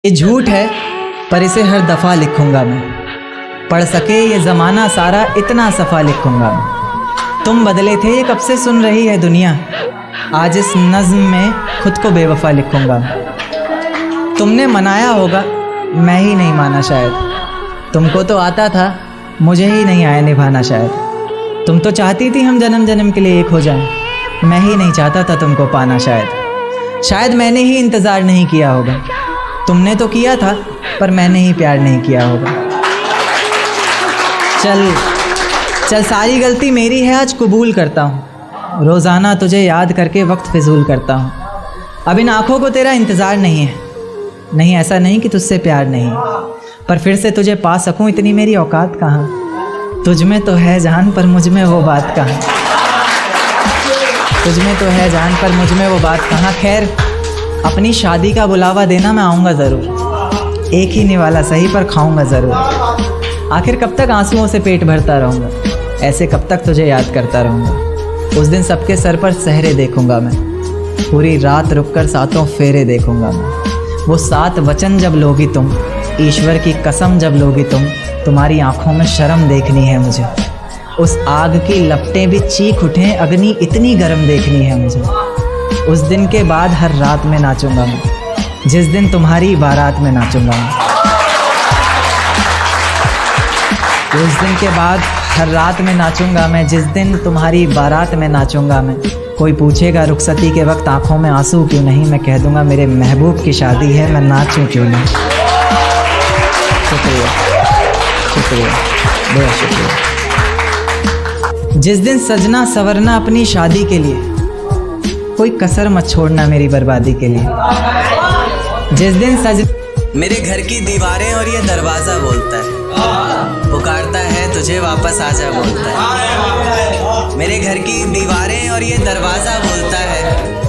ये झूठ है पर इसे हर दफ़ा लिखूंगा मैं। पढ़ सके ये ज़माना सारा इतना सफ़ा लिखूंगा मैं। तुम बदले थे ये कब से सुन रही है दुनिया, आज इस नज़्म में खुद को बेवफा लिखूंगा मैं। तुमने मनाया होगा मैं ही नहीं माना शायद, तुमको तो आता था मुझे ही नहीं आया निभाना शायद। तुम तो चाहती थी हम जन्म जन्म के लिए एक हो जाएं, मैं ही नहीं चाहता था तुमको पाना शायद मैंने ही इंतज़ार नहीं किया होगा। तुमने तो किया था पर मैंने ही प्यार नहीं किया होगा। चल सारी गलती मेरी है, आज कबूल करता हूँ। रोज़ाना तुझे याद करके वक्त फिजूल करता हूँ। अब इन आँखों को तेरा इंतज़ार नहीं है, नहीं ऐसा नहीं कि तुझसे प्यार नहीं, पर फिर से तुझे पा सकूँ इतनी मेरी औकात कहाँ। तुझ में तो है जान पर मुझ में वो बात कहाँ, तुझ में तो है जान पर मुझ में वो बात कहाँ। खैर अपनी शादी का बुलावा देना मैं आऊँगा ज़रूर, एक ही निवाला सही पर खाऊँगा ज़रूर। आखिर कब तक आंसुओं से पेट भरता रहूँगा, ऐसे कब तक तुझे याद करता रहूँगा। उस दिन सबके सर पर सहरे देखूँगा मैं, पूरी रात रुककर सातों फेरे देखूँगा मैं। वो 7 वचन जब लोगी तुम, ईश्वर की कसम जब लोगी तुम, तुम्हारी आँखों में शर्म देखनी है मुझे। उस आग की लपटें भी चीख उठें, अग्नि इतनी गर्म देखनी है मुझे। उस दिन के बाद हर रात में नाचूंगा मैं, जिस दिन तुम्हारी बारात में नाचूंगा मैं। उस दिन के बाद हर रात में नाचूंगा मैं, जिस दिन तुम्हारी बारात में नाचूंगा मैं। कोई पूछेगा रुखसती के वक्त आंखों में आंसू क्यों नहीं, मैं कह दूंगा मेरे महबूब की शादी है, मैं नाचूं क्यों नहीं। शुक्रिया शुक्रिया बहुत शुक्रिया। जिस दिन सजना सवरना अपनी शादी के लिए, कोई कसर मत छोड़ना मेरी बर्बादी के लिए। जिस दिन मेरे घर की दीवारें और ये दरवाज़ा बोलता है, पुकारता है तुझे वापस आजा बोलता है। मेरे घर की दीवारें और ये दरवाज़ा बोलता है,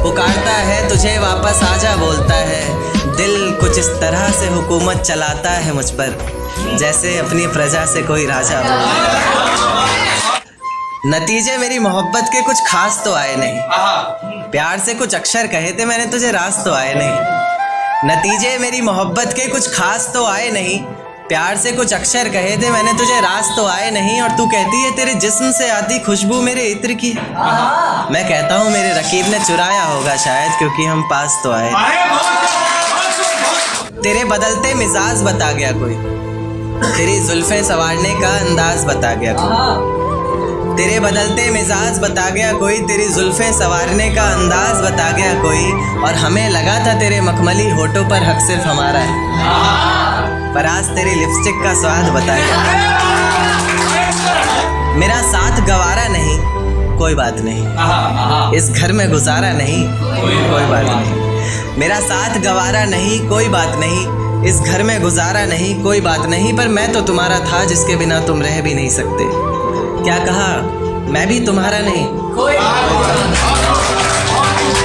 पुकारता है तुझे वापस आजा बोलता है। दिल कुछ इस तरह से हुकूमत चलाता है मुझ पर, जैसे अपनी प्रजा से कोई राजा बोलता है। नतीजे मेरी मोहब्बत के कुछ खास तो आए नहीं, प्यार से कुछ अक्षर कहे थे मैंने तुझे रास तो आए नहीं। नतीजे मेरी मोहब्बत के कुछ खास तो आए नहीं, प्यार से कुछ अक्षर कहे थे मैंने तुझे रास तो आए नहीं। और तू कहती है तेरे जिस्म से आती खुशबू मेरे इत्र की, मैं कहता हूँ मेरे रकीब ने चुराया होगा शायद, क्योंकि हम पास तो आए। तेरे बदलते मिजाज बता गया कोई, तेरी जुल्फें संवारने का अंदाज बता गया कोई। तेरे बदलते मिजाज बता गया कोई, तेरी जुल्फें संवारने का अंदाज बता गया कोई। और हमें लगा था तेरे मखमली होठों पर हक सिर्फ हमारा है, पर आज तेरी लिपस्टिक का स्वाद बता गया। मेरा साथ गवारा नहीं कोई बात नहीं, इस घर में गुजारा नहीं कोई बात नहीं। मेरा साथ गवारा नहीं कोई बात नहीं, इस घर में गुजारा नहीं कोई बात नहीं। पर मैं तो तुम्हारा था जिसके बिना तुम रह भी नहीं सकते। क्या कहा मैं भी तुम्हारा नहीं,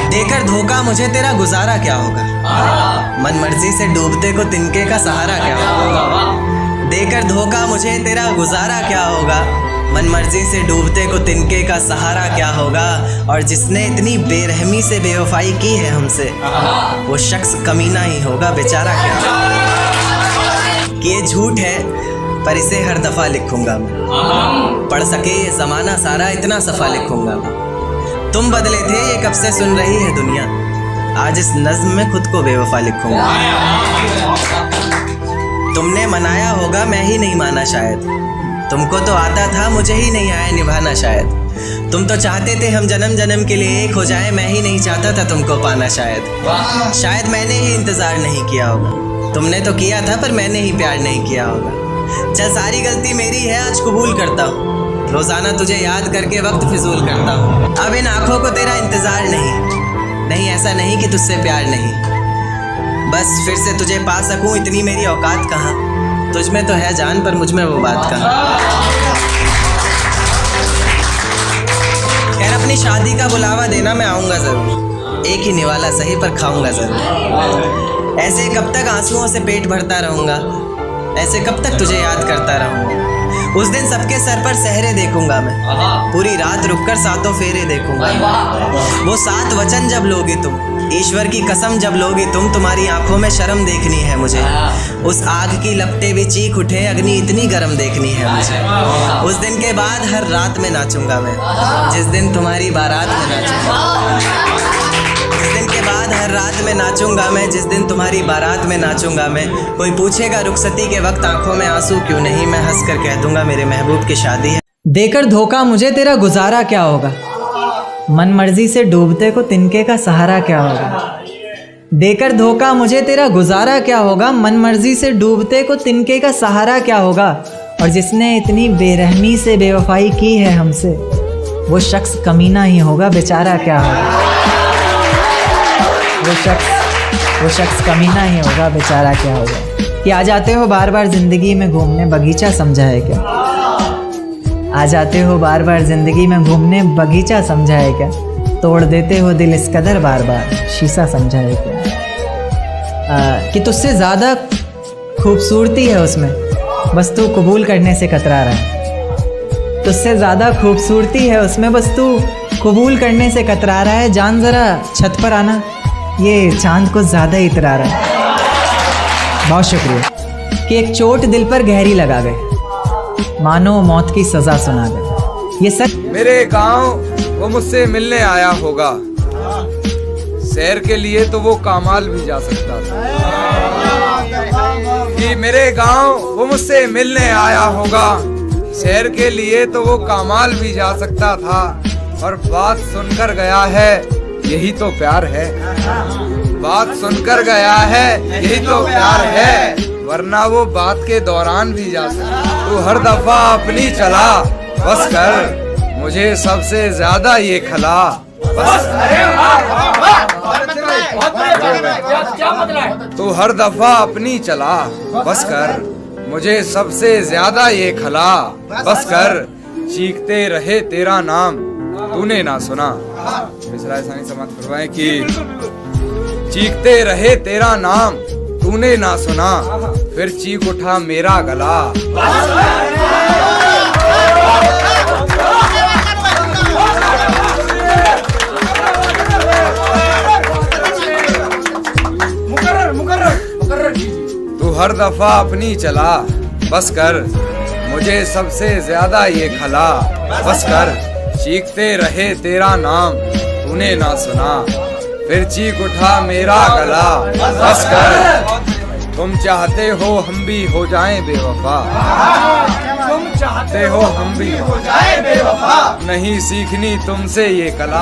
देकर धोखा मुझे तेरा गुजारा क्या होगा। मन मर्जी से डूबते को तिनके का सहारा क्या होगा। देकर धोखा मुझे तेरा गुजारा क्या होगा, मन मर्जी से डूबते को तिनके का सहारा क्या होगा। और जिसने इतनी बेरहमी से बेवफाई की है हमसे, वो शख्स कमीना ही होगा बेचारा क्या होगा। कि ये झूठ है पर इसे हर दफ़ा लिखूंगा मैं। पढ़ सके ये ज़माना सारा इतना सफ़ा लिखूंगा मैं। तुम बदले थे ये कब से सुन रही है दुनिया, आज इस नज़्म में खुद को बेवफा लिखूंगा। तुमने मनाया होगा मैं ही नहीं माना शायद, तुमको तो आता था मुझे ही नहीं आया निभाना शायद। तुम तो चाहते थे हम जन्म जन्म के लिए एक हो जाए, मैं ही नहीं चाहता था तुमको पाना शायद मैंने ही इंतज़ार नहीं किया होगा। तुमने तो किया था पर मैंने ही प्यार नहीं किया होगा। चल सारी गलती मेरी है, आज कबूल करता हूँ। रोज़ाना तुझे याद करके वक्त फिजूल करता हूँ। अब इन आँखों को तेरा इंतज़ार नहीं ऐसा नहीं कि तुझसे प्यार नहीं, बस फिर से तुझे पा सकूँ इतनी मेरी औकात कहाँ। तुझ में तो है जान पर मुझ में वो बात कहाँ। खैर अपनी शादी का बुलावा देना मैं आऊँगा ज़रूर, एक ही निवाला सही पर खाऊँगा ज़रूर। ऐसे कब तक आंसुओं से पेट भरता रहूँगा, ऐसे कब तक तुझे याद करता रहूँगा। उस दिन सबके सर पर सहरे देखूंगा मैं, पूरी रात रुककर सातों फेरे देखूंगा। वो 7 वचन जब लोगी तुम, ईश्वर की कसम जब लोगी तुम, तुम्हारी आंखों में शर्म देखनी है मुझे। उस आग की लपटें भी चीख उठे, अग्नि इतनी गर्म देखनी है मुझे। उस दिन के बाद हर रात में नाचूंगा मैं, जिस दिन तुम्हारी बारात में नाचूंगा। जिस दिन के बाद हर रात में नाचूंगा मैं, जिस दिन तुम्हारी बारात में नाचूंगा मैं। कोई पूछेगा रुखसती के वक्त आंखों में आंसू क्यों नहीं, मैं हंस कर कह दूंगा मेरे महबूब की शादी है। देकर धोखा मुझे तेरा गुजारा क्या होगा, मन मर्जी से डूबते को तिनके का सहारा क्या होगा। देकर धोखा मुझे तेरा गुजारा क्या होगा, मन मर्जी से डूबते को तिनके का सहारा क्या होगा। और जिसने इतनी बेरहमी से बेवफाई की है हमसे, वो शख्स कमीना ही होगा, बेचारा क्या होगा। वो शख्स कमीना ही होगा, बेचारा क्या होगा। कि आ जाते हो बार बार जिंदगी में घूमने, बगीचा समझा है क्या। आ जाते हो बार बार जिंदगी में घूमने, बगीचा समझा है क्या। तोड़ देते हो दिल इस कदर बार बार, शीशा समझा है क्या। कि तुझसे ज़्यादा खूबसूरती है उसमें, बस तू कबूल करने से कतरा रहा है। तुझसे ज़्यादा खूबसूरती है उसमें, बस तू कबूल करने से कतरा रहा है। जान ज़रा छत पर आना, ये चांद को ज़्यादा ही इतरा रहा है। बहुत शुक्रिया। कि एक चोट दिल पर गहरी लगा गए, मानो मौत की सजा सुना दे। ये सच। मेरे गांव वो मुझसे मिलने आया होगा, सैर के लिए तो वो कामाल भी जा सकता था। कि मेरे गांव वो मुझसे मिलने आया होगा, सैर के लिए तो वो कामाल भी जा सकता था। और बात सुनकर गया है, यही तो प्यार है। बात सुनकर गया है, यही तो प्यार है, वरना वो बात के दौरान भी जा सकता। तू हर दफा अपनी चला, बस कर मुझे सबसे ज्यादा ये खला। बस तू हर दफा अपनी चला, बस कर मुझे सबसे ज्यादा ये खला। बस कर चीखते रहे तेरा नाम, तूने ना सुना। मिसरा ऐसा समाप्त करवाएं कि चीखते रहे तेरा नाम, तूने ना सुना, फिर चीख उठा मेरा गला। तू हर दफा अपनी चला, बस कर मुझे सबसे ज्यादा ये खला। बस कर चीखते रहे तेरा नाम, तूने ना सुना, फिर चीख उठा मेरा गला। बस कर तुम चाहते हो हम भी हो जाएं बेवफा, तुम चाहते हो हम भी हो जाएं बेवफा, नहीं सीखनी तुमसे ये कला।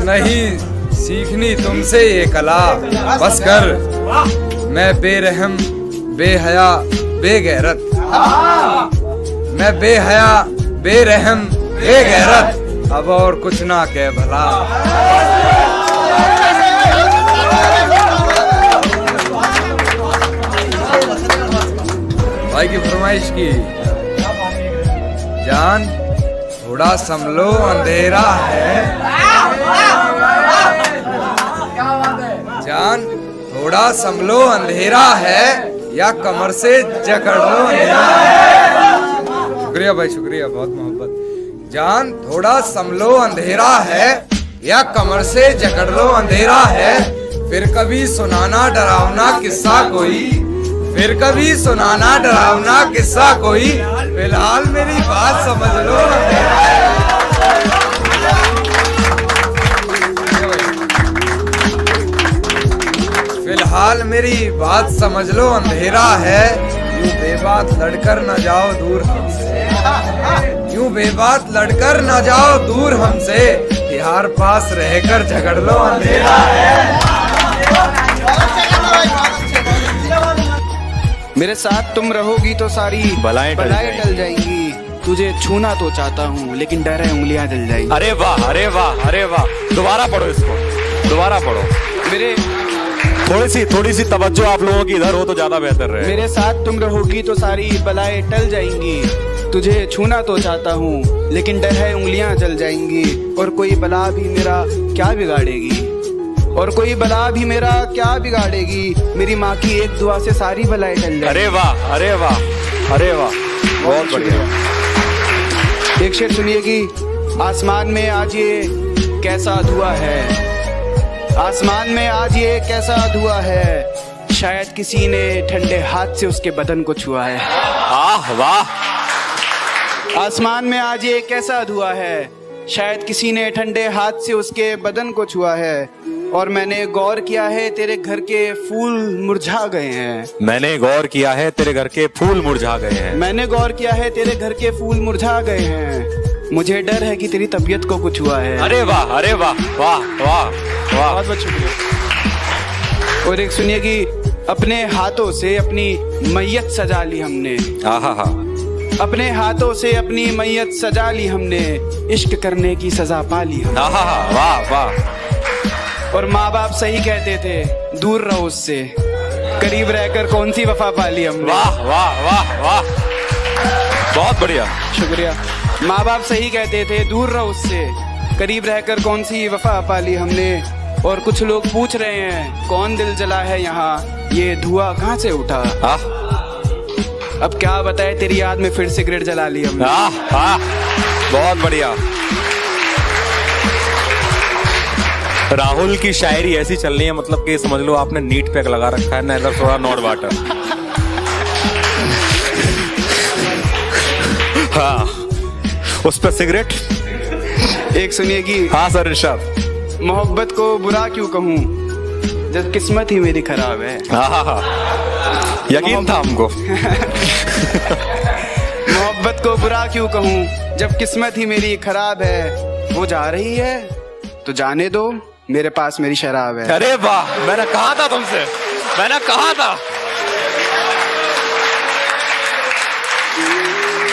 नहीं सीखनी तुमसे ये कला। बस कर मैं बेरहम बेहया बेगैरत, मैं बेहया बेरहम बेगैरत, अब और कुछ ना कह भला। भाई की फरमाइश की, जान थोड़ा संभलो अंधेरा है, जान थोड़ा संभलो अंधेरा है, या कमर से जकड़ लो अंधेरा है। शुक्रिया भाई शुक्रिया, बहुत मोहब्बत। जान थोड़ा संभलो अंधेरा है, या कमर से जकड़ लो अंधेरा है, फिर कभी सुनाना डरावना किस्सा कोई, फिर कभी सुनाना डरावना किस्सा कोई, फिलहाल मेरी बात समझ लो अंधेरा है। फिलहाल मेरी बात समझ लो अंधेरा है, यूं बेबात लड़कर न जाओ दूर हमसे, यूं बेबात लड़कर न जाओ दूर हमसे, यार पास रहकर झगड़ लो अंधेरा है। मेरे साथ तुम रहोगी तो सारी बलाएं टल जाएंगी, तुझे छूना तो चाहता हूँ लेकिन डर है उंगलियां जल जाएंगी। अरे वाह अरे वाह अरे वाह, दोबारा पढ़ो इसको, दोबारा पढ़ो। मेरे थोड़ी सी तवज्जो आप लोगों की इधर हो तो ज्यादा बेहतर रहे। मेरे साथ तुम रहोगी तो सारी बलाएं टल जाएंगी, तुझे छूना तो चाहता हूँ लेकिन डर है उंगलियां जल जाएंगी, और कोई बला भी मेरा क्या बिगाड़ेगी। और कोई बला भी मेरा क्या बिगाड़ेगी, मेरी माँ की एक दुआ से सारी बलाएं टल जाएंगी। अरे वाह, अरे वाह, अरे वाह, बहुत बढ़िया। एक शेर सुनिए कि आसमान में आज ये कैसा धुआं है, आसमान में आज ये कैसा धुआं है, शायद किसी ने ठंडे हाथ से उसके बदन को छुआ है। आह वाह, आसमान में आज ये कैसा धुआं है, शायद किसी ने ठंडे हाथ से उसके बदन को छुआ है। और मैंने गौर किया है तेरे घर के फूल मुरझा गए हैं, मैंने गौर किया है तेरे घर के फूल मुरझा गए हैं, मैंने गौर किया है तेरे घर के फूल मुरझा गए हैं, मुझे डर है कि तेरी तबीयत को कुछ हुआ है। अरे वाह, अरे वाह, वाह वाह वाह, बहुत बहुत शुक्रिया। और एक सुनिए कि अपने हाथों से अपनी मैयत सजा ली हमने, आहा, अपने हाथों से अपनी मैयत सजा ली हमने, इश्क करने की सजा पा ली हमने। आहा, वाह वाह। और माँ बाप सही कहते थे दूर रहो उससे, करीब रहकर कौन सी वफा पा ली हमने। वाह वाह वाह वाह, बहुत बढ़िया, शुक्रिया। माँ बाप सही कहते थे दूर रहो उससे, करीब रहकर कौन सी वफा पा ली हमने। और कुछ लोग पूछ रहे हैं कौन दिल जला है यहाँ, ये धुआं कहाँ से उठा। अब क्या बताए तेरी याद में फिर सिगरेट जला ली हमने। बहुत बढ़िया। राहुल की शायरी ऐसी चल रही है, मतलब कि समझ लो आपने नीट पे लगा रखा है, नेदर सोडा नॉट वाटर। हाँ, उस पर सिगरेट। एक सुनिए कि हाँ सर, इरशाद। मोहब्बत को बुरा क्यों कहूँ जब किस्मत ही मेरी खराब है। यकीन था हमको। मोहब्बत को बुरा क्यों कहूँ जब किस्मत ही मेरी खराब है, वो जा रही है तो जाने दो, मेरे पास मेरी शराब है। अरे वाह, मैंने कहा था तुमसे, मैंने कहा था।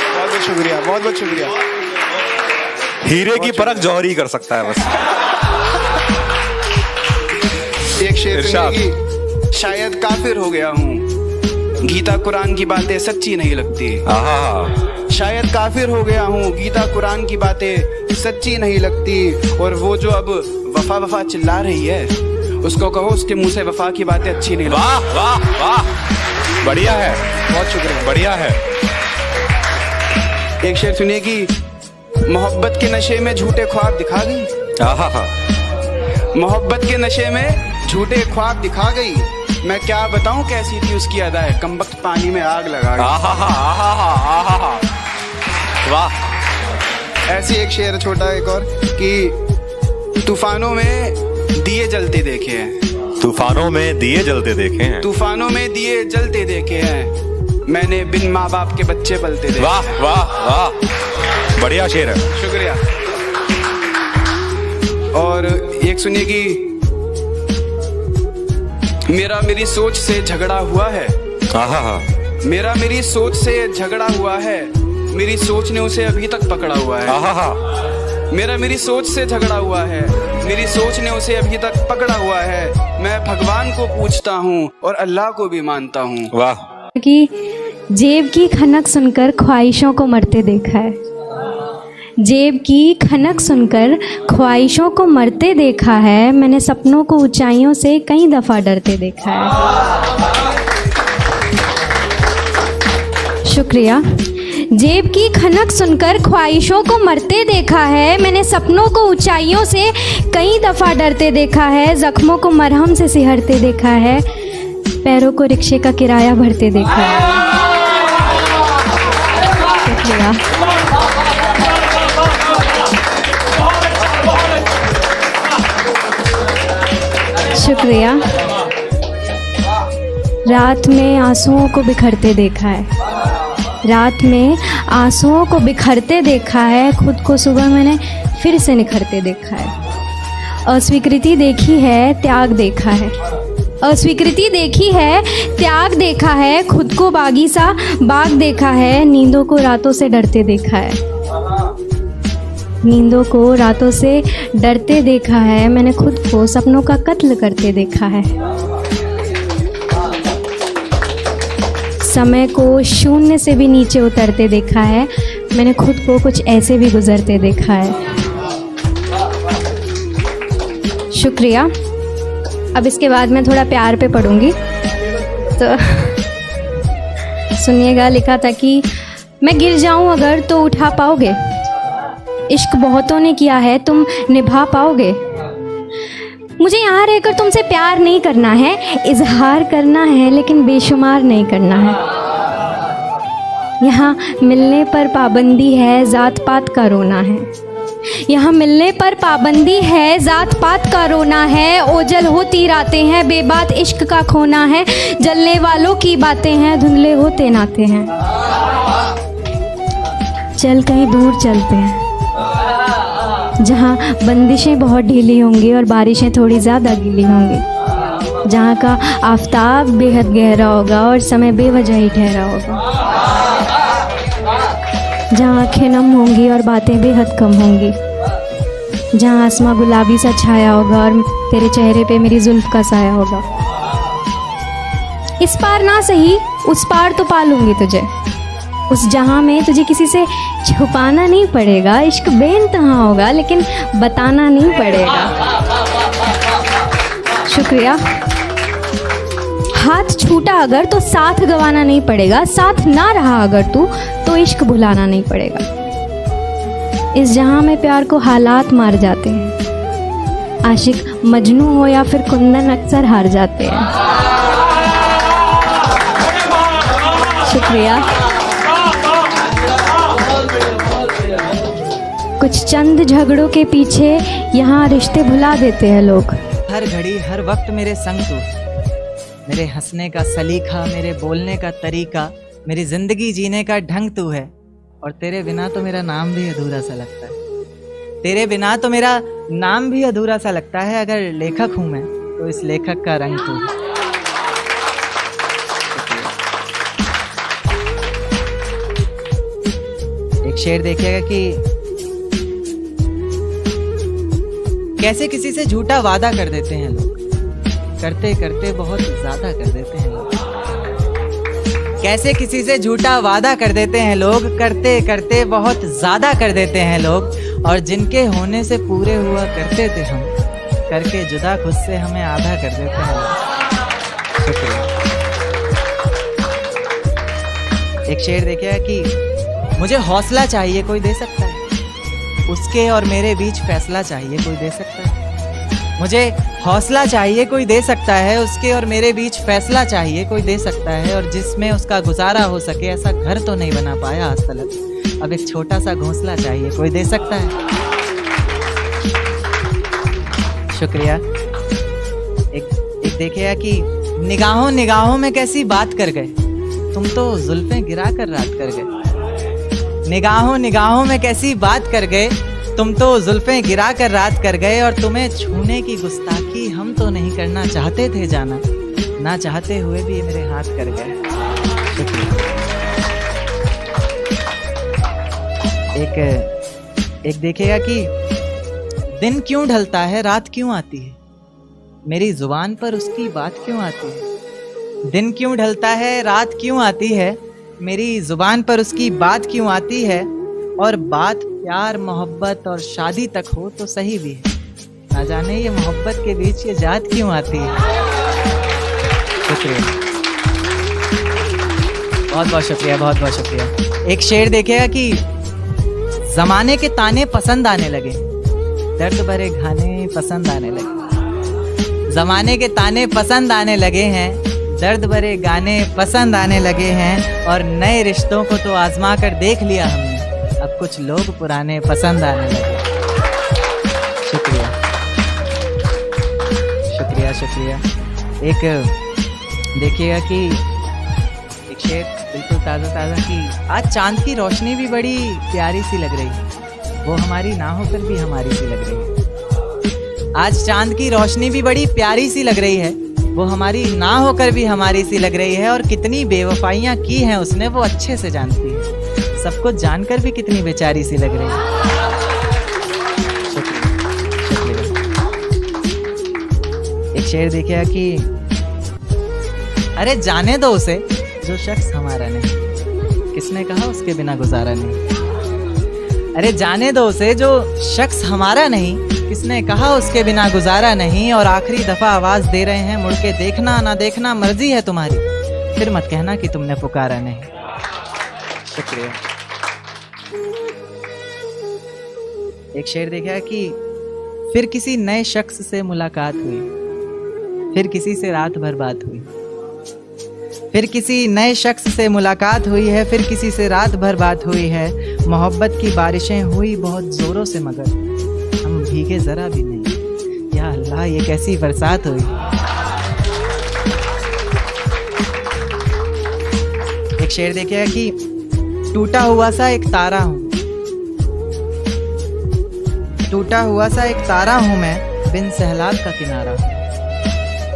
बहुत बहुत शुक्रिया, बहुत बहुत शुक्रिया। हीरे की परख जौहरी कर सकता है बस। एक शेर सुनिए, शायद काफिर हो गया हूँ, गीता कुरान की बातें सच्ची नहीं लगती। शायद काफिर हो गया हूँ, गीता कुरान की बातें सच्ची नहीं लगती। और वो जो अब वफा वफा चिल्ला रही है, उसको कहो उसके मुंह से वफा की बातें अच्छी नहीं लगती। वाह वाह वाह, बढ़िया है, बहुत शुक्रिया, बढ़िया है। एक शेर सुनिए कि मोहब्बत के नशे में झूठे ख्वाब दिखा गई, मोहब्बत के नशे में झूठे ख्वाब दिखा गई, मैं क्या बताऊं कैसी थी उसकी अदाएं, कमबख्त पानी में आग लगा गई। वाह। ऐसी एक शेर छोटा एक और कि तूफानों में दिए जलते देखे हैं, तूफानों में दिए जलते देखे हैं, तूफानों में दिए जलते देखे हैं, मैंने बिन माँ बाप के बच्चे पलते देखे। वाह वाह वाह, बढ़िया शेर है, शुक्रिया। और एक सुनिए कि मेरा मेरी सोच से झगड़ा हुआ है, मेरा मेरी सोच से झगड़ा हुआ है, मेरी सोच ने उसे अभी तक पकड़ा हुआ है। मेरा मेरी सोच से झगड़ा हुआ है, मेरी सोच ने उसे अभी तक पकड़ा हुआ है, मैं भगवान को पूछता हूँ और अल्लाह को भी मानता हूँ। वाह। कि जेब की खनक सुनकर ख्वाहिशों को मरते देखा है, जेब की खनक सुनकर ख्वाहिशों को मरते देखा है, मैंने सपनों को ऊंचाइयों से कई दफ़ा डरते देखा है। शुक्रिया। जेब की खनक सुनकर ख्वाहिशों को मरते देखा है, मैंने सपनों को ऊंचाइयों से कई दफ़ा डरते देखा है, जख्मों को मरहम से सिहरते देखा है, पैरों को रिक्शे का किराया भरते देखा है। शुक्रिया। शुक्रिया। रात में आंसुओं को बिखरते देखा है, रात में आंसुओं को बिखरते देखा है, खुद को सुबह मैंने फिर से निखरते देखा है। अस्वीकृति देखी है, त्याग देखा है, अस्वीकृति देखी है, त्याग देखा है, खुद को बागी सा बाग देखा है, नींदों को रातों से डरते देखा है, नींदों को रातों से डरते देखा है, मैंने खुद को सपनों का कत्ल करते देखा है। समय को शून्य से भी नीचे उतरते देखा है, मैंने खुद को कुछ ऐसे भी गुजरते देखा है। शुक्रिया। अब इसके बाद मैं थोड़ा प्यार पे पढ़ूंगी। तो सुनिएगा, लिखा था कि मैं गिर जाऊं अगर तो उठा पाओगे, इश्क बहुतों ने किया है तुम निभा पाओगे। मुझे यहाँ रहकर तुमसे प्यार नहीं करना है, इजहार करना है लेकिन बेशुमार नहीं करना है। यहाँ मिलने पर पाबंदी है, जात पात का रोना है। यहाँ मिलने पर पाबंदी है, जात पात का रोना है। ओझल होती रातें हैं, बेबात इश्क का खोना है। जलने वालों की बातें हैं, धुंधले होते नाते हैं। चल कहीं दूर चलते हैं, जहाँ बंदिशें बहुत ढीली होंगी और बारिशें थोड़ी ज़्यादा गीली होंगी। जहाँ का आफताब बेहद गहरा होगा और समय बेवजह ही ठहरा होगा। जहाँ आँखें नम होंगी और बातें बेहद कम होंगी। जहाँ आसमां गुलाबी सा छाया होगा और तेरे चेहरे पे मेरी जुल्फ का साया होगा। इस पार ना सही उस पार तो पालूंगी तुझे। उस जहाँ में तुझे किसी से छुपाना नहीं पड़ेगा। इश्क बेइंतहा होगा लेकिन बताना नहीं पड़ेगा। शुक्रिया। हाथ छूटा अगर तो साथ गंवाना नहीं पड़ेगा। साथ ना रहा अगर तू तो इश्क भुलाना नहीं पड़ेगा। इस जहाँ में प्यार को हालात मार जाते हैं। आशिक मजनू हो या फिर कुंदन अक्सर हार जाते हैं। शुक्रिया। कुछ चंद झगड़ों के पीछे यहाँ रिश्ते भुला देते हैं लोग। हर घड़ी हर वक्त मेरे संग तू, मेरे हंसने का सलीका, मेरे बोलने का तरीका, मेरी जिंदगी जीने का ढंग तू है। और तेरे बिना तो मेरा नाम भी अधूरा सा लगता है। तेरे बिना तो मेरा नाम भी अधूरा सा लगता है। अगर लेखक हूँ मैं तो इस लेखक का रंग तू है। एक शेर देखिएगा कि कैसे किसी से झूठा वादा कर देते हैं लोग, करते करते बहुत ज्यादा कर देते हैं लोग। कैसे किसी से झूठा वादा कर देते हैं लोग, करते करते बहुत ज्यादा कर देते हैं लोग। और जिनके होने से पूरे हुआ करते थे हम, करके जुदा खुद से हमें आधा कर देते हैं लोग। शुक्रिया। एक शेर देखिएगा कि मुझे हौसला चाहिए कोई दे सकता है, उसके और मेरे बीच फैसला चाहिए कोई दे सकता है। मुझे हौसला चाहिए कोई दे सकता है, उसके और मेरे बीच फैसला चाहिए कोई दे सकता है। और जिसमें उसका गुजारा हो सके ऐसा घर तो नहीं बना पाया आज तक, अब एक छोटा सा घोंसला चाहिए कोई दे सकता है। शुक्रिया। एक देखिएगा कि निगाहों निगाहों में कैसी बात कर गए, तुम तो जुल्फें गिरा कर रात कर गए। निगाहों निगाहों में कैसी बात कर गए, तुम तो जुल्फें गिरा कर रात कर गए। और तुम्हें छूने की गुस्ताखी हम तो नहीं करना चाहते थे जाना, ना चाहते हुए भी ये मेरे हाथ कर गए। एक देखिएगा कि दिन क्यों ढलता है रात क्यों आती है, मेरी जुबान पर उसकी बात क्यों आती है। दिन क्यों ढलता है रात क्यों आती है, मेरी जुबान पर उसकी बात क्यों आती है। और बात प्यार मोहब्बत और शादी तक हो तो सही भी है, ना जाने ये मोहब्बत के बीच ये जात क्यों आती है। शुक्रिया, बहुत बहुत शुक्रिया, बहुत बहुत शुक्रिया। एक शेर देखिएगा कि जमाने के ताने पसंद आने लगे, दर्द भरे गाने पसंद आने लगे। जमाने के ताने पसंद आने लगे हैं, दर्द भरे गाने पसंद आने लगे हैं। और नए रिश्तों को तो आजमा कर देख लिया हमने, अब कुछ लोग पुराने पसंद आने लगे। शुक्रिया शुक्रिया शुक्रिया। एक देखिएगा कि एक शेर बिल्कुल ताज़ा ताज़ा कि आज चांद की रोशनी भी बड़ी प्यारी सी लग रही है, वो हमारी ना होकर भी हमारी सी लग रही है। आज चांद की रोशनी भी बड़ी प्यारी सी लग रही है, वो हमारी ना होकर भी हमारी सी लग रही है। और कितनी बेवफाइयाँ की हैं उसने वो अच्छे से जानती है, सब कुछ जानकर भी कितनी बेचारी सी लग रही है। शुक्रिया। एक शेर देखिए कि अरे जाने दो उसे जो शख्स हमारा नहीं, किसने कहा उसके बिना गुजारा नहीं। अरे जाने दो उसे, जो शख्स हमारा नहीं, किसने कहा उसके बिना गुजारा नहीं। और आखिरी दफा आवाज दे रहे हैं, मुड़ के देखना ना देखना मर्जी है तुम्हारी, फिर मत कहना कि तुमने पुकारा नहीं। शुक्रिया। एक शेर देखा कि फिर किसी नए शख्स से मुलाकात हुई, फिर किसी से रात भर बात हुई। फिर किसी नए शख्स से मुलाकात हुई है, फिर किसी से रात भर बात हुई है। मोहब्बत की बारिशें हुई बहुत जोरों से, मगर हम भीगे जरा भी नहीं। या अल्लाह, ये कैसी बरसात हुई। एक शेर देखिए कि टूटा हुआ सा एक तारा हूं, टूटा हुआ सा एक तारा हूं मैं, बिन सहलाब का किनारा।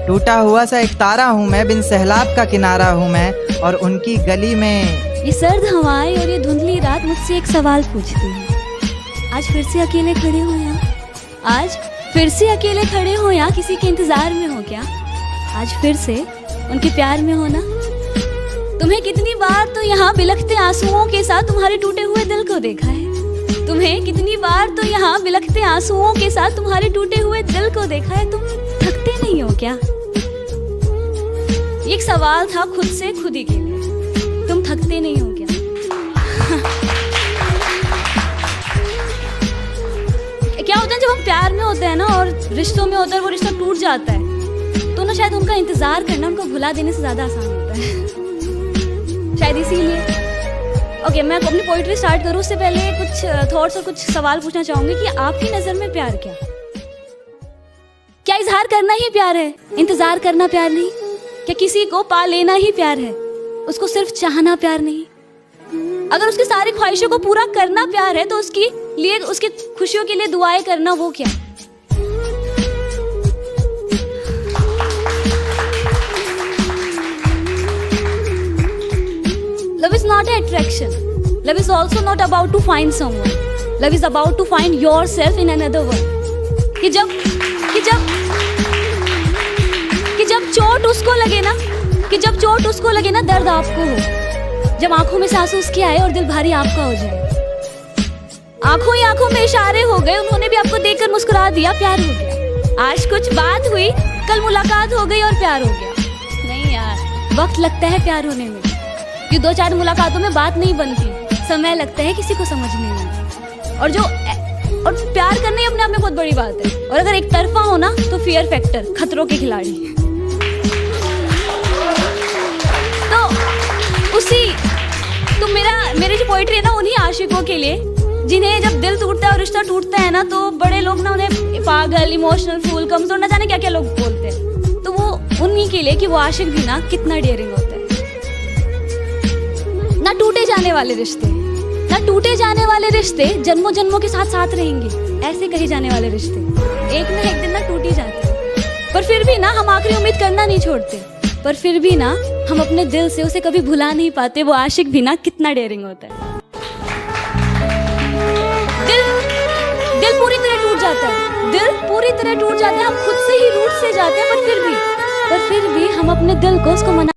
टूटा हुआ सा एक तारा हूं मैं, बिन सहलाब का किनारा हूं मैं। और उनकी गली में ये सर्द हवाएं और ये धुंधली रात मुझसे एक सवाल पूछती है। आज फिर से अकेले खड़े हो यहाँ, आज फिर से अकेले खड़े हो यहाँ, किसी के इंतजार में हो क्या? आज फिर से उनके प्यार में हो ना? तुम्हें कितनी बार तो यहाँ बिलखते आंसुओं के साथ तुम्हारे टूटे हुए दिल को देखा है। तुम्हें कितनी बार तो यहाँ बिलखते आंसुओं के साथ तुम्हारे टूटे हुए दिल को देखा है। तुम थकते नहीं हो क्या? एक सवाल था खुद से खुद ही के लिए, तुम थकते नहीं हो क्या? क्या होता है जब हम प्यार में होते हैं ना और रिश्तों में होता है, वो रिश्ता टूट जाता है तो ना शायद उनका इंतजार करना उनको भुला देने से ज्यादा आसान होता है। शायद इसीलिए। ओके, मैं अपनी पोइट्री स्टार्ट करूँ उससे पहले कुछ थॉट्स और कुछ सवाल पूछना चाहूंगी कि आपकी नजर में प्यार क्या इजहार करना ही प्यार है? इंतजार करना प्यार नहीं? क्या किसी को पा लेना ही प्यार है? उसको सिर्फ चाहना प्यार नहीं? अगर उसकी सारी ख्वाहिशों को पूरा करना प्यार है तो उसकी लिए, उसकी खुशियों के लिए दुआएं करना वो क्या? Love is not an attraction. Love is also not about to find someone. Love is about to find yourself in another one. कि जब चोट उसको लगे ना, कि जब चोट उसको लगे ना, दर्द आपको हो। जब आंखों में से आंसू उसके आए और दिल भारी आपका हो जाए। आंखों ही आंखों में इशारे हो गए, उन्होंने भी आपको देखकर मुस्कुरा दिया, प्यार हो गया। आज कुछ बात हुई, कल मुलाकात हो गई और प्यार हो गया। नहीं यार, वक्त लगता है प्यार होने में। कि 2-4 मुलाकातों में बात नहीं बनती, समय लगता है किसी को समझने में। और प्यार करना ही अपने आप में बहुत बड़ी बात है। और अगर एक तरफा हो ना तो फियर फैक्टर, खतरों के खिलाड़ी। तो मेरी जो पोइट्री है ना, उन्हीं आशिकों के लिए जिन्हें जब दिल टूटता है और रिश्ता टूटता है ना, तो बड़े लोग ना उन्हें पागल, इमोशनल, फूल, कमजोर, ना जाने क्या क्या लोग बोलते हैं। तो वो उन्हीं के लिए कि वो आशिक भी ना कितना डेयरिंग होता है। ना टूटे जाने वाले रिश्ते, ना टूटे जाने वाले रिश्ते जन्मों जन्मों के साथ साथ रहेंगे, ऐसे कहे जाने वाले रिश्ते एक ना एक दिन ना टूट ही जाते हैं। पर फिर भी ना हम आखिरी उम्मीद करना नहीं छोड़ते। पर फिर भी ना हम अपने दिल से उसे कभी भुला नहीं पाते। वो आशिक भी ना कितना डेयरिंग होता है। दिल पूरी तरह टूट जाता है, दिल पूरी तरह टूट जाता है। हम खुद से ही रूठ से जाते हैं, पर फिर भी हम अपने दिल को उसको मना